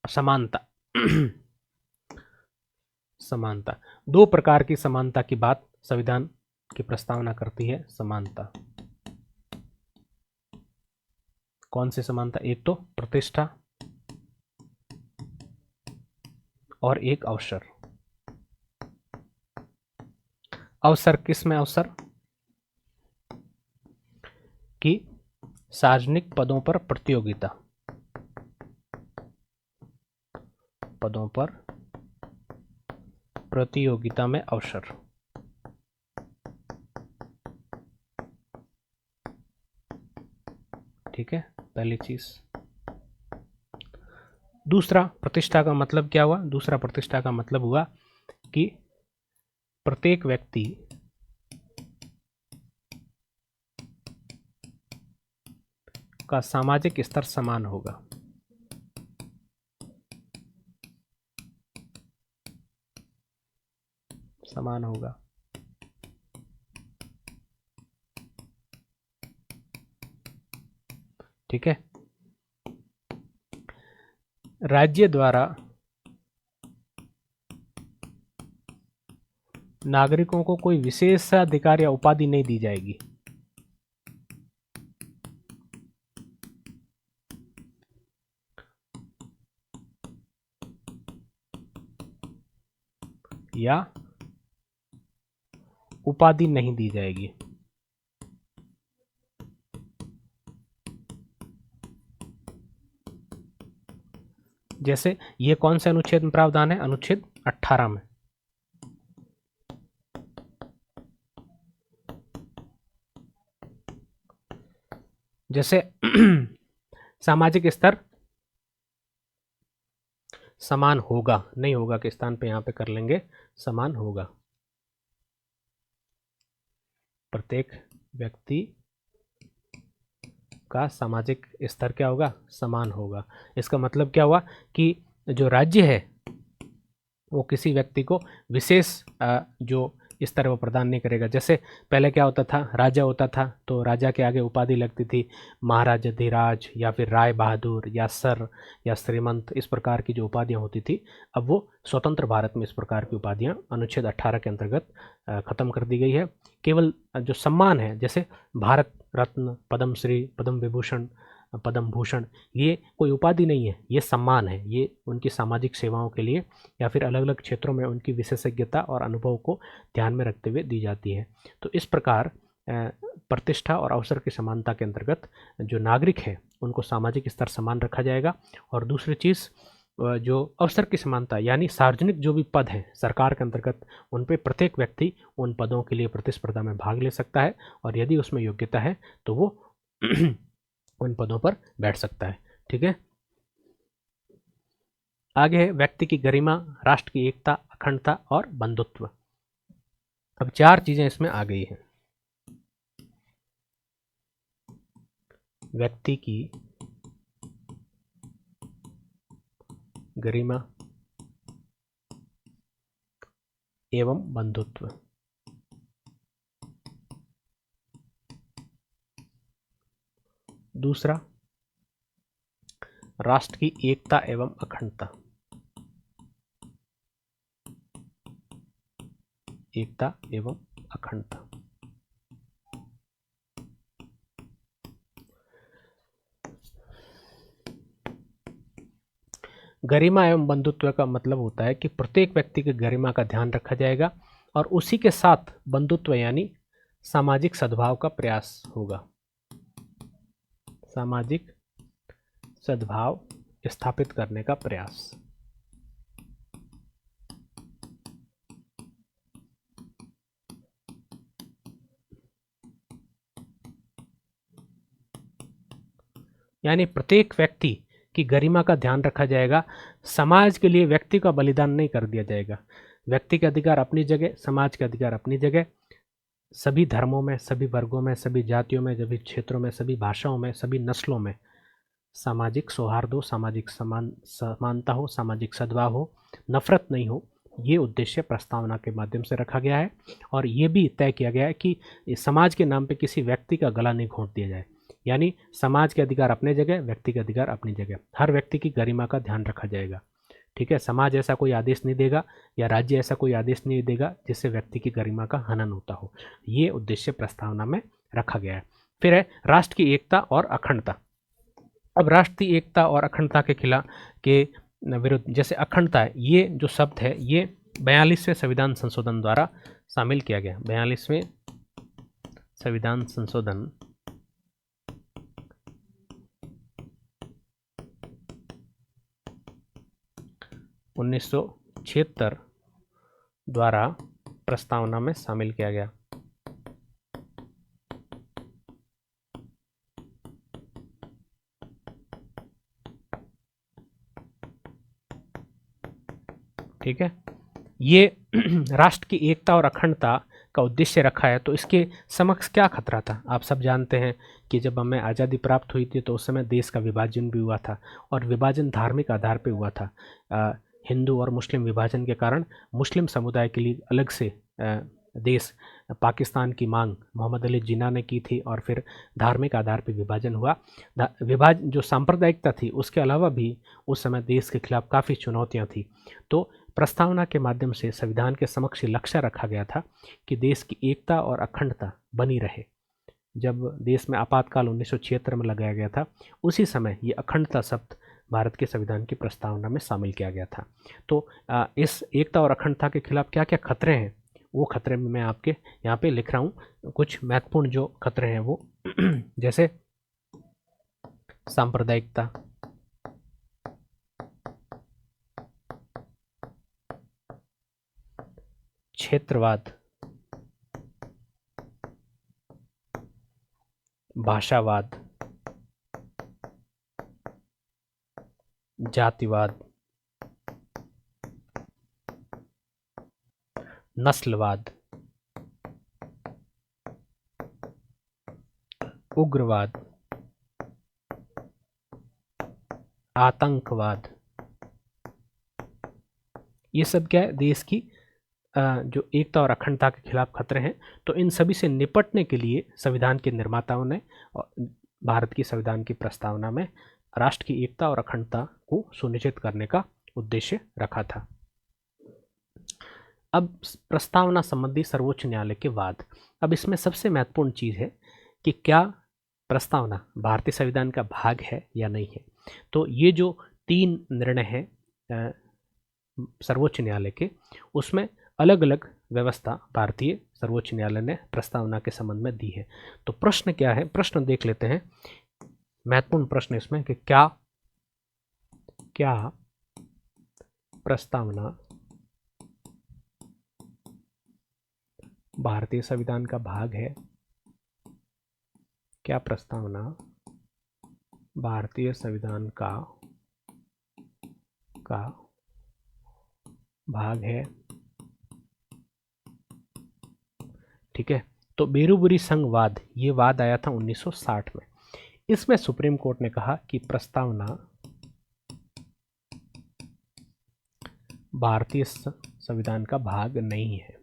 समानता। समानता, 2 प्रकार की समानता की बात संविधान की प्रस्तावना करती है। समानता, कौन सी समानता? एक तो प्रतिष्ठा और एक अवसर। अवसर किस में? अवसर कि सार्वजनिक पदों पर प्रतियोगिता में अवसर। ठीक है, पहली चीज। दूसरा प्रतिष्ठा का मतलब क्या हुआ? दूसरा प्रतिष्ठा का मतलब हुआ कि प्रत्येक व्यक्ति का सामाजिक स्तर समान होगा। समान होगा। ठीक है, राज्य द्वारा नागरिकों को कोई विशेषाधिकार या उपाधि नहीं दी जाएगी। या उपाधि नहीं दी जाएगी। जैसे ये कौन से अनुच्छेद में प्रावधान है? अनुच्छेद 18 में। जैसे सामाजिक स्तर समान होगा, नहीं होगा के स्थान पे यहाँ पे कर लेंगे समान होगा। प्रत्येक व्यक्ति का सामाजिक स्तर क्या होगा? समान होगा। इसका मतलब क्या हुआ कि जो राज्य है वो किसी व्यक्ति को विशेष जो स्तर वो प्रदान नहीं करेगा। जैसे पहले क्या होता था, राजा होता था तो राजा के आगे उपाधि लगती थी महाराज धीराज या फिर राय बहादुर या सर या श्रीमंत, इस प्रकार की जो उपाधियां होती थी अब वो स्वतंत्र भारत में इस प्रकार की उपाधियां अनुच्छेद 18 के अंतर्गत खत्म कर दी गई है। केवल जो सम्मान है जैसे भारत रत्न, पद्म श्री, पद्म विभूषण, पद्म भूषण, ये कोई उपाधि नहीं है, ये सम्मान है। ये उनकी सामाजिक सेवाओं के लिए या फिर अलग अलग क्षेत्रों में उनकी विशेषज्ञता और अनुभव को ध्यान में रखते हुए दी जाती है। तो इस प्रकार प्रतिष्ठा और अवसर की समानता के अंतर्गत जो नागरिक है उनको सामाजिक स्तर समान रखा जाएगा। और दूसरी चीज़ जो अवसर की समानता यानी सार्वजनिक जो भी पद हैं सरकार के अंतर्गत उन पे प्रत्येक व्यक्ति उन पदों के लिए प्रतिस्पर्धा में भाग ले सकता है और यदि उसमें योग्यता है तो वो उन पदों पर बैठ सकता है। ठीक है, आगे है व्यक्ति की गरिमा, राष्ट्र की एकता, अखंडता और बंधुत्व। अब चार चीजें इसमें आ गई हैं। व्यक्ति की गरिमा एवं बंधुत्व। दूसरा, राष्ट्र की एकता एवं अखंडता। एकता एवं अखंडता। गरिमा एवं बंधुत्व का मतलब होता है कि प्रत्येक व्यक्ति की गरिमा का ध्यान रखा जाएगा और उसी के साथ बंधुत्व यानी सामाजिक सद्भाव का प्रयास होगा। सामाजिक सद्भाव स्थापित करने का प्रयास। यानी प्रत्येक व्यक्ति की गरिमा का ध्यान रखा जाएगा। समाज के लिए व्यक्ति का बलिदान नहीं कर दिया जाएगा। व्यक्ति के अधिकार अपनी जगह, समाज के अधिकार अपनी जगह। सभी धर्मों में, सभी वर्गों में, सभी जातियों में, सभी क्षेत्रों में, सभी भाषाओं में, सभी नस्लों में सामाजिक सौहार्द हो, सामाजिक समानता हो, सामाजिक सद्भाव हो, नफरत नहीं हो, ये उद्देश्य प्रस्तावना के माध्यम से रखा गया है। और ये भी तय किया गया है कि समाज के नाम पे किसी व्यक्ति का गला नहीं घोंट दिया जाए। यानी समाज के अधिकार अपने जगह, व्यक्ति के अधिकार अपनी जगह, हर व्यक्ति की गरिमा का ध्यान रखा जाएगा। ठीक है, समाज ऐसा कोई आदेश नहीं देगा या राज्य ऐसा कोई आदेश नहीं देगा जिससे व्यक्ति की गरिमा का हनन होता हो। ये उद्देश्य प्रस्तावना में रखा गया है। फिर है राष्ट्र की एकता और अखंडता। अब राष्ट्र की एकता और अखंडता के खिलाफ के विरुद्ध, जैसे अखंडता है, ये जो शब्द है ये 42वें संविधान संशोधन द्वारा शामिल किया गया। 42वें संविधान संशोधन 1976 द्वारा प्रस्तावना में शामिल किया गया। ठीक है, ये राष्ट्र की एकता और अखंडता का उद्देश्य रखा है। तो इसके समक्ष क्या खतरा था? आप सब जानते हैं कि जब हमें आज़ादी प्राप्त हुई थी तो उस समय देश का विभाजन भी हुआ था और विभाजन धार्मिक आधार पर हुआ था। हिंदू और मुस्लिम विभाजन के कारण मुस्लिम समुदाय के लिए अलग से देश पाकिस्तान की मांग मोहम्मद अली जिन्ना ने की थी और फिर धार्मिक आधार पर विभाजन हुआ। विभाजन जो सांप्रदायिकता थी उसके अलावा भी उस समय देश के खिलाफ काफ़ी चुनौतियां थी। तो प्रस्तावना के माध्यम से संविधान के समक्ष लक्ष्य रखा गया था कि देश की एकता और अखंडता बनी रहे। जब देश में आपातकाल 1976 में लगाया गया था उसी समय ये अखंडता शब्द भारत के संविधान की प्रस्तावना में शामिल किया गया था। तो इस एकता और अखंडता के खिलाफ क्या क्या खतरे हैं वो खतरे में मैं आपके यहाँ पे लिख रहा हूँ। कुछ महत्वपूर्ण जो खतरे हैं वो जैसे सांप्रदायिकता, क्षेत्रवाद, भाषावाद, जातिवाद, नस्लवाद, उग्रवाद, आतंकवाद, ये सब क्या है, देश की जो एकता और अखंडता के खिलाफ खतरे हैं। तो इन सभी से निपटने के लिए संविधान के निर्माताओं ने भारत की संविधान की प्रस्तावना में राष्ट्र की एकता और अखंडता को सुनिश्चित करने का उद्देश्य रखा था। अब प्रस्तावना संबंधी सर्वोच्च न्यायालय के वाद। अब इसमें सबसे महत्वपूर्ण चीज़ है कि क्या प्रस्तावना भारतीय संविधान का भाग है या नहीं है। तो ये जो 3 निर्णय हैं सर्वोच्च न्यायालय के, उसमें अलग अलग व्यवस्था भारतीय सर्वोच्च न्यायालय ने प्रस्तावना के संबंध में दी है। तो प्रश्न क्या है, प्रश्न देख लेते हैं। महत्वपूर्ण प्रश्न इसमें कि क्या प्रस्तावना भारतीय संविधान का भाग है? क्या प्रस्तावना भारतीय संविधान का भाग है? ठीक है। तो बेरूबुरी संघवाद, ये वाद आया था 1960 में। इसमें सुप्रीम कोर्ट ने कहा कि प्रस्तावना भारतीय संविधान का भाग नहीं है।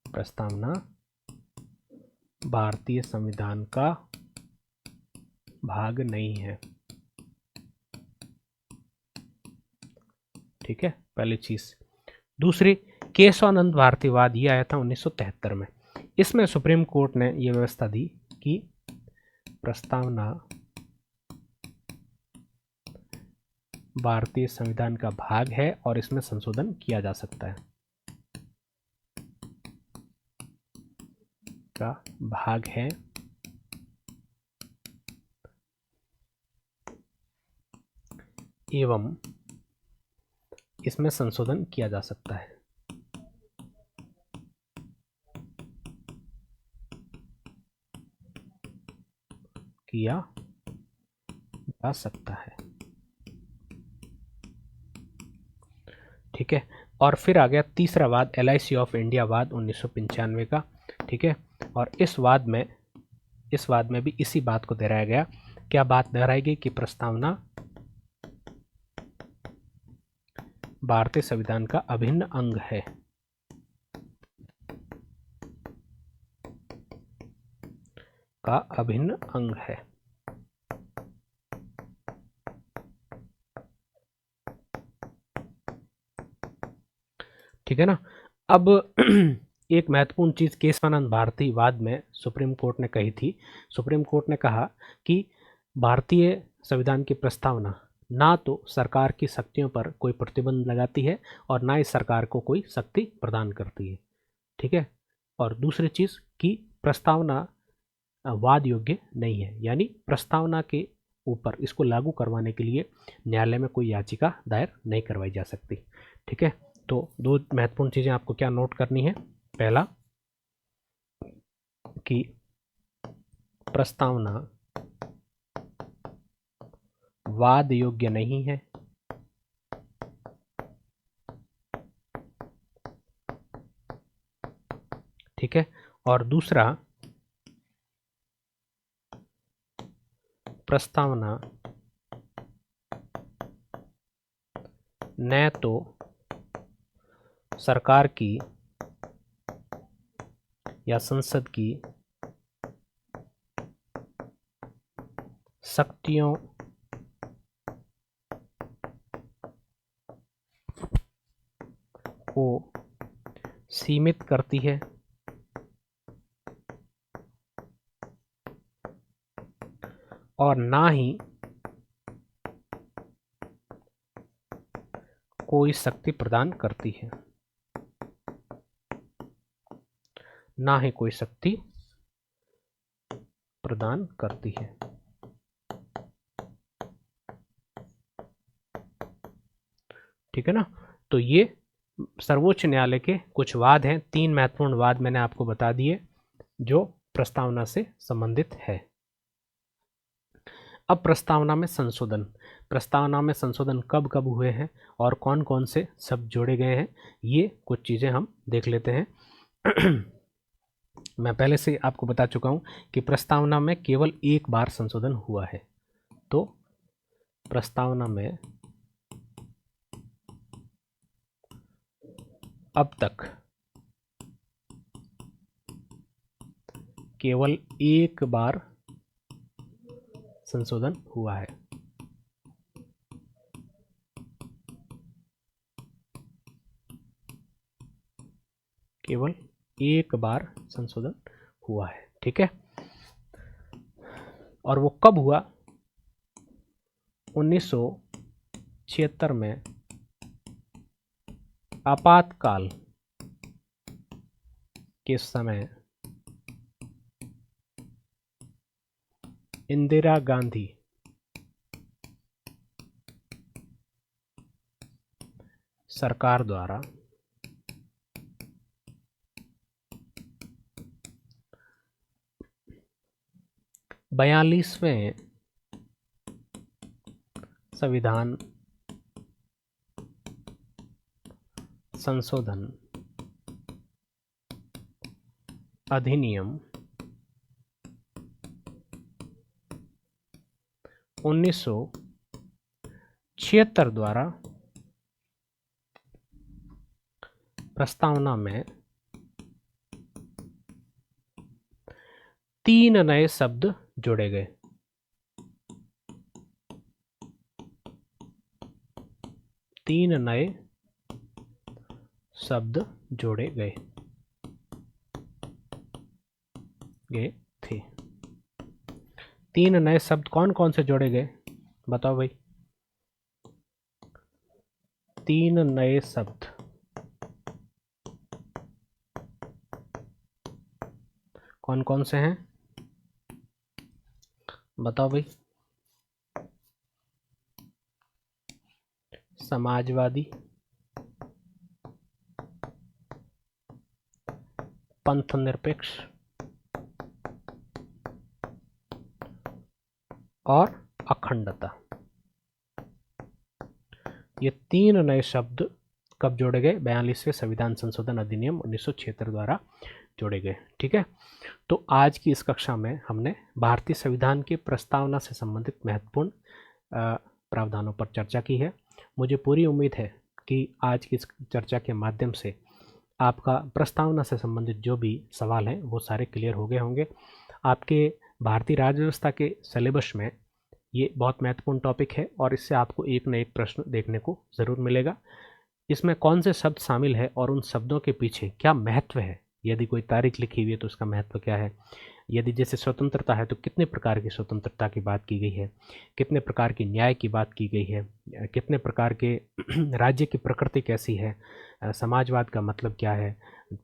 प्रस्तावना भारतीय संविधान का भाग नहीं है। ठीक है, पहली चीज। दूसरी, केशवानंद भारतीवाद, ये आया था 1973 में। इसमें सुप्रीम कोर्ट ने यह व्यवस्था दी कि प्रस्तावना भारतीय संविधान का भाग है और इसमें संशोधन किया जा सकता है। का भाग है एवं इसमें संशोधन किया जा सकता है। किया जा सकता है। ठीक है। और फिर आ गया तीसरा वाद, LIC ऑफ इंडिया वाद 1995 का। ठीक है। और इस वाद में भी इसी बात को दोहराया गया। क्या बात दोहराई गई कि प्रस्तावना भारतीय संविधान का अभिन्न अंग है। का अभिन्न अंग है। ठीक है ना। अब एक महत्वपूर्ण चीज केशवानंद भारतीवाद में सुप्रीम कोर्ट ने कही थी। सुप्रीम कोर्ट ने कहा कि भारतीय संविधान की प्रस्तावना ना तो सरकार की शक्तियों पर कोई प्रतिबंध लगाती है और ना ही सरकार को कोई शक्ति प्रदान करती है। ठीक है। और दूसरी चीज कि प्रस्तावना वाद योग्य नहीं है, यानी प्रस्तावना के ऊपर इसको लागू करवाने के लिए न्यायालय में कोई याचिका दायर नहीं करवाई जा सकती। ठीक है। तो 2 महत्वपूर्ण चीजें आपको क्या नोट करनी है। पहला कि प्रस्तावना वाद योग्य नहीं है। ठीक है। और दूसरा, प्रस्तावना न तो सरकार की या संसद की शक्तियों को सीमित करती है और ना ही कोई शक्ति प्रदान करती है। ना ही कोई शक्ति प्रदान करती है। ठीक है ना। तो ये सर्वोच्च न्यायालय के कुछ वाद हैं, 3 महत्वपूर्ण वाद मैंने आपको बता दिए जो प्रस्तावना से संबंधित है। अब प्रस्तावना में संशोधन कब कब हुए हैं और कौन कौन से शब्द जोड़े गए हैं, ये कुछ चीज़ें हम देख लेते हैं। मैं पहले से आपको बता चुका हूँ कि प्रस्तावना में केवल एक बार संशोधन हुआ है। तो प्रस्तावना में अब तक केवल एक बार संशोधन हुआ है। केवल एक बार संशोधन हुआ है, ठीक है। और वो कब हुआ? 1976 में आपातकाल के समय इंदिरा गांधी सरकार द्वारा बयालीसवें संविधान संशोधन अधिनियम 1976 द्वारा प्रस्तावना में 3 नए शब्द जोड़े गए। 3 नए शब्द जोड़े गए थे। 3 नए शब्द कौन कौन से जोड़े गए, बताओ भाई। 3 नए शब्द कौन कौन से हैं, बताओ भाई। समाजवादी, पंथ निरपेक्ष और अखंडता। ये 3 नए शब्द कब जोड़े गए? 42वें संविधान संशोधन अधिनियम 1976 द्वारा जोड़े गए, ठीक है। तो आज की इस कक्षा में हमने भारतीय संविधान की प्रस्तावना से संबंधित महत्वपूर्ण प्रावधानों पर चर्चा की है। मुझे पूरी उम्मीद है कि आज की इस चर्चा के माध्यम से आपका प्रस्तावना से संबंधित जो भी सवाल हैं वो सारे क्लियर हो गए होंगे। आपके भारतीय राज्य व्यवस्था के सिलेबस में ये बहुत महत्वपूर्ण टॉपिक है और इससे आपको एक न एक प्रश्न देखने को ज़रूर मिलेगा। इसमें कौन से शब्द शामिल है और उन शब्दों के पीछे क्या महत्व है, यदि कोई तारीख लिखी हुई है तो उसका महत्व क्या है, यदि जैसे स्वतंत्रता है तो कितने प्रकार की स्वतंत्रता की बात की गई है, कितने प्रकार की न्याय की बात की गई है, कितने प्रकार के राज्य की प्रकृति कैसी है, समाजवाद का मतलब क्या है,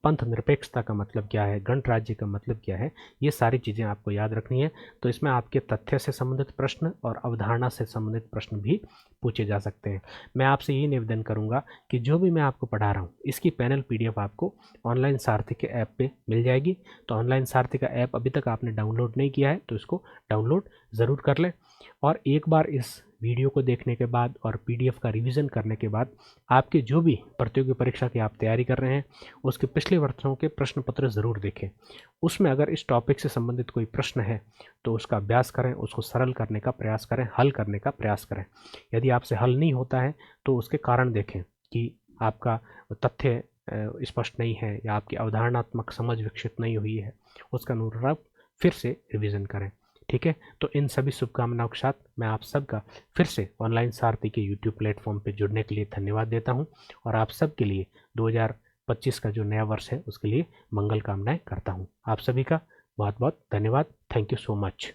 पंथ निरपेक्षता का मतलब क्या है, गणराज्य का मतलब क्या है, ये सारी चीज़ें आपको याद रखनी है। तो इसमें आपके तथ्य से संबंधित प्रश्न और अवधारणा से संबंधित प्रश्न भी पूछे जा सकते हैं। मैं आपसे यही निवेदन करूंगा कि जो भी मैं आपको पढ़ा रहा हूँ इसकी पैनल PDF आपको ऑनलाइन सारथी के ऐप पे मिल जाएगी। तो ऑनलाइन सारथी का ऐप अभी तक आपने डाउनलोड नहीं किया है तो इसको डाउनलोड ज़रूर कर लें। और एक बार इस वीडियो को देखने के बाद और PDF का रिवीजन करने के बाद आपके जो भी प्रतियोगी परीक्षा की आप तैयारी कर रहे हैं उसके पिछले वर्षों के प्रश्न पत्र ज़रूर देखें। उसमें अगर इस टॉपिक से संबंधित कोई प्रश्न है तो उसका अभ्यास करें, उसको सरल करने का प्रयास करें, हल करने का प्रयास करें। यदि आपसे हल नहीं होता है तो उसके कारण देखें कि आपका तथ्य स्पष्ट नहीं है या आपकी अवधारणात्मक समझ विकसित नहीं हुई है, उसका अनुरूप फिर से रिवीजन करें, ठीक है। तो इन सभी शुभकामनाओं के साथ मैं आप सबका फिर से ऑनलाइन सारथी के YouTube प्लेटफॉर्म पर जुड़ने के लिए धन्यवाद देता हूं और आप सबके लिए 2025 का जो नया वर्ष है उसके लिए मंगल कामनाएं करता हूं। आप सभी का बहुत बहुत धन्यवाद। Thank you so much.